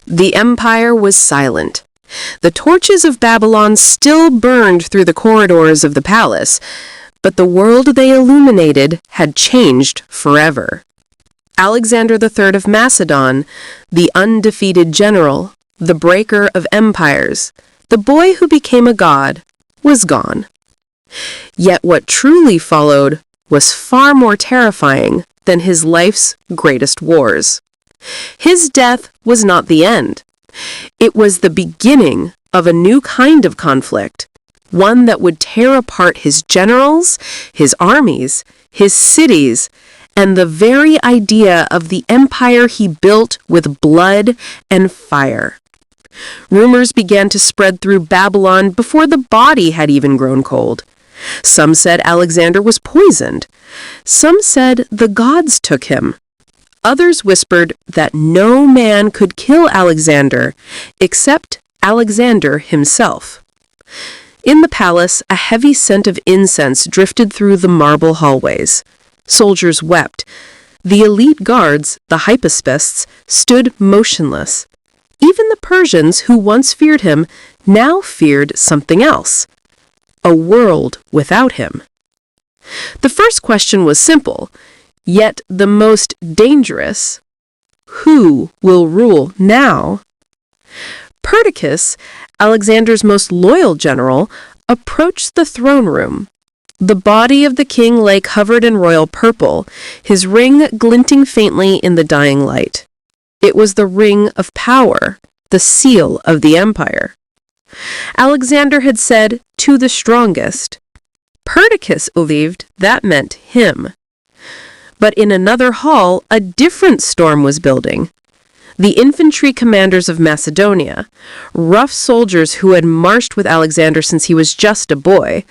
The empire was silent. The torches of Babylon still burned through the corridors of the palace, but the world they illuminated had changed forever. Alexander III of Macedon, the undefeated general, the breaker of empires, the boy who became a god, was gone. Yet what truly followed was far more terrifying than his life's greatest wars. His death was not the end. It was the beginning of a new kind of conflict, one that would tear apart his generals, his armies, his cities, and the very idea of the empire he built with blood and fire. Rumors began to spread through Babylon before the body had even grown cold. Some said Alexander was poisoned. Some said the gods took him. Others whispered that no man could kill Alexander except Alexander himself. In the palace, a heavy scent of incense drifted through the marble hallways. Soldiers wept. The elite guards, the hypaspists, stood motionless. Even the Persians who once feared him now feared something else: a world without him. The first question was simple, yet the most dangerous. Who will rule now? Perdiccas, Alexander's most loyal general, approached the throne room. The body of the king lay covered in royal purple, his ring glinting faintly in the dying light. It was the ring of power, the seal of the empire. Alexander had said, "To the strongest." Perdiccas believed that meant him. But in another hall, a different storm was building. The infantry commanders of Macedonia, rough soldiers who had marched with Alexander since he was just a boy,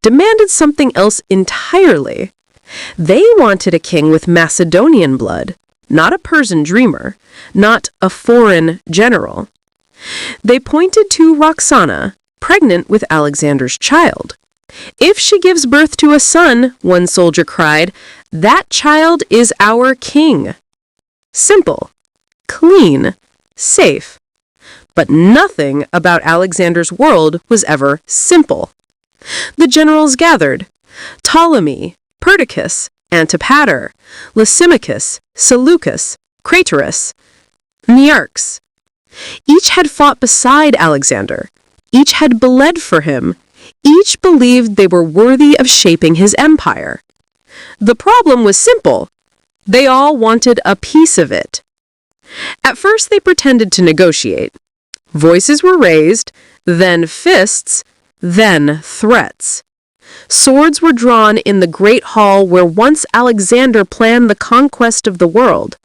demanded something else entirely. They wanted a king with Macedonian blood, not a Persian dreamer, not a foreign general. They pointed to Roxana, pregnant with Alexander's child. "If she gives birth to a son," one soldier cried, "that child is our king." Simple, clean, safe. But nothing about Alexander's world was ever simple. The generals gathered: Ptolemy, Perdiccas, Antipater, Lysimachus, Seleucus, Craterus, Nearchus. Each had fought beside Alexander. Each had bled for him. Each believed they were worthy of shaping his empire. The problem was simple. They all wanted a piece of it. At first they pretended to negotiate. Voices were raised, then fists, then threats. Swords were drawn in the great hall where once Alexander planned the conquest of the world.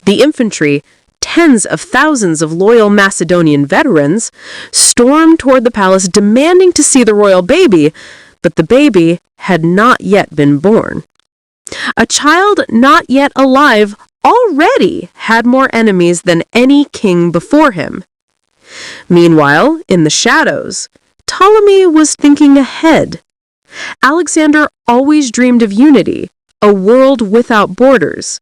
The infantry, tens of thousands of loyal Macedonian veterans, stormed toward the palace demanding to see the royal baby, but the baby had not yet been born. A child not yet alive already had more enemies than any king before him. Meanwhile, in the shadows, Ptolemy was thinking ahead. Alexander always dreamed of unity, a world without borders.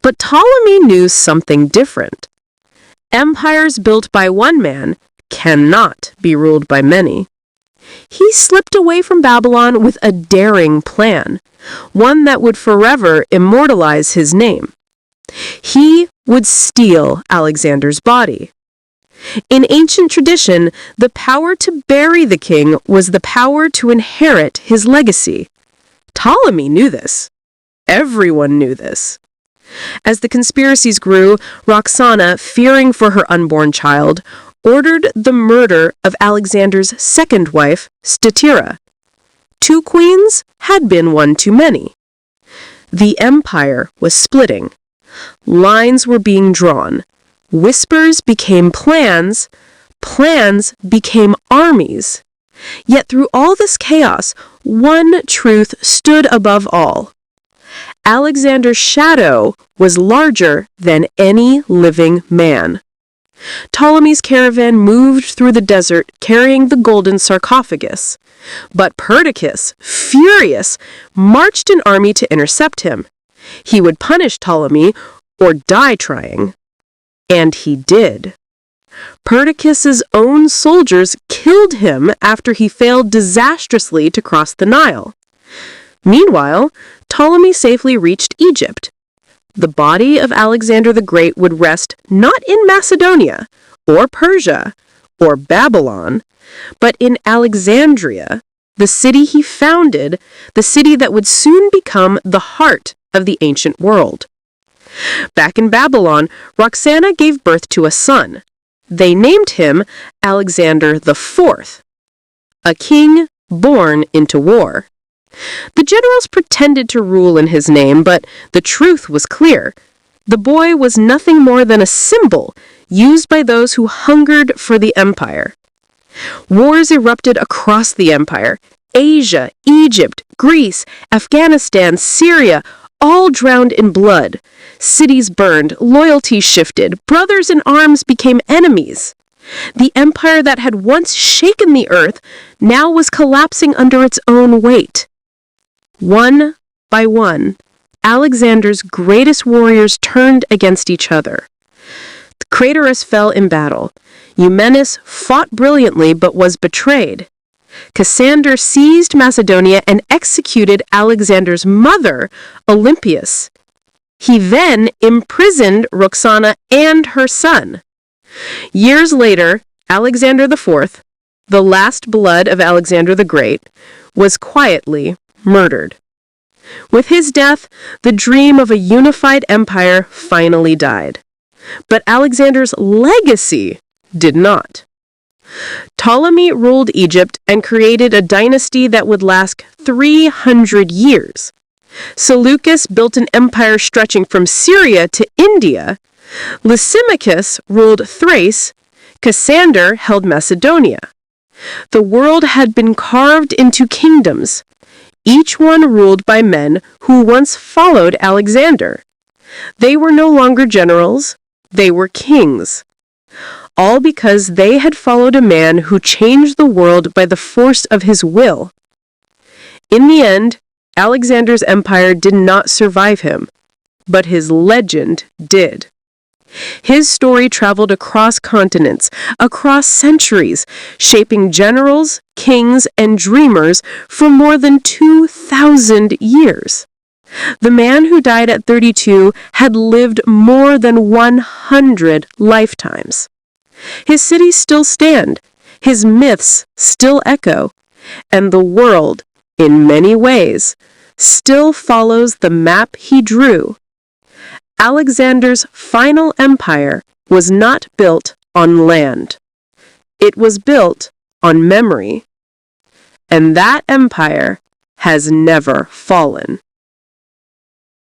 But Ptolemy knew something different. Empires built by one man cannot be ruled by many. He slipped away from Babylon with a daring plan, one that would forever immortalize his name. He would steal Alexander's body. In ancient tradition, the power to bury the king was the power to inherit his legacy. Ptolemy knew this. Everyone knew this. As the conspiracies grew, Roxana, fearing for her unborn child, ordered the murder of Alexander's second wife, Statira. 2 queens had been one too many. The empire was splitting. Lines were being drawn. Whispers became plans. Plans became armies. Yet through all this chaos, one truth stood above all. Alexander's shadow was larger than any living man. Ptolemy's caravan moved through the desert carrying the golden sarcophagus. But Perdiccas, furious, marched an army to intercept him. He would punish Ptolemy or die trying. And he did. Perdiccas' own soldiers killed him after he failed disastrously to cross the Nile. Meanwhile, Ptolemy safely reached Egypt. The body of Alexander the Great would rest not in Macedonia, or Persia, or Babylon, but in Alexandria, the city he founded, the city that would soon become the heart of the ancient world. Back in Babylon, Roxana gave birth to a son. They named him Alexander IV, a king born into war. The generals pretended to rule in his name, but the truth was clear. The boy was nothing more than a symbol used by those who hungered for the empire. Wars erupted across the empire. Asia, Egypt, Greece, Afghanistan, Syria, all drowned in blood. Cities burned, loyalties shifted, brothers in arms became enemies. The empire that had once shaken the earth now was collapsing under its own weight. One by one, Alexander's greatest warriors turned against each other. Craterus fell in battle. Eumenes fought brilliantly but was betrayed. Cassander seized Macedonia and executed Alexander's mother, Olympias. He then imprisoned Roxana and her son. Years later, Alexander IV, the last blood of Alexander the Great, was quietly murdered. With his death, the dream of a unified empire finally died. But Alexander's legacy did not. Ptolemy ruled Egypt and created a dynasty that would last 300 years. Seleucus built an empire stretching from Syria to India. Lysimachus ruled Thrace. Cassander held Macedonia. The world had been carved into kingdoms, each one ruled by men who once followed Alexander. They were no longer generals, they were kings. All because they had followed a man who changed the world by the force of his will. In the end, Alexander's empire did not survive him, but his legend did. His story traveled across continents, across centuries, shaping generals, kings, and dreamers for more than 2,000 years. The man who died at 32 had lived more than 100 lifetimes. His cities still stand, his myths still echo, and the world, in many ways, still follows the map he drew. Alexander's final empire was not built on land. It was built on memory. And that empire has never fallen.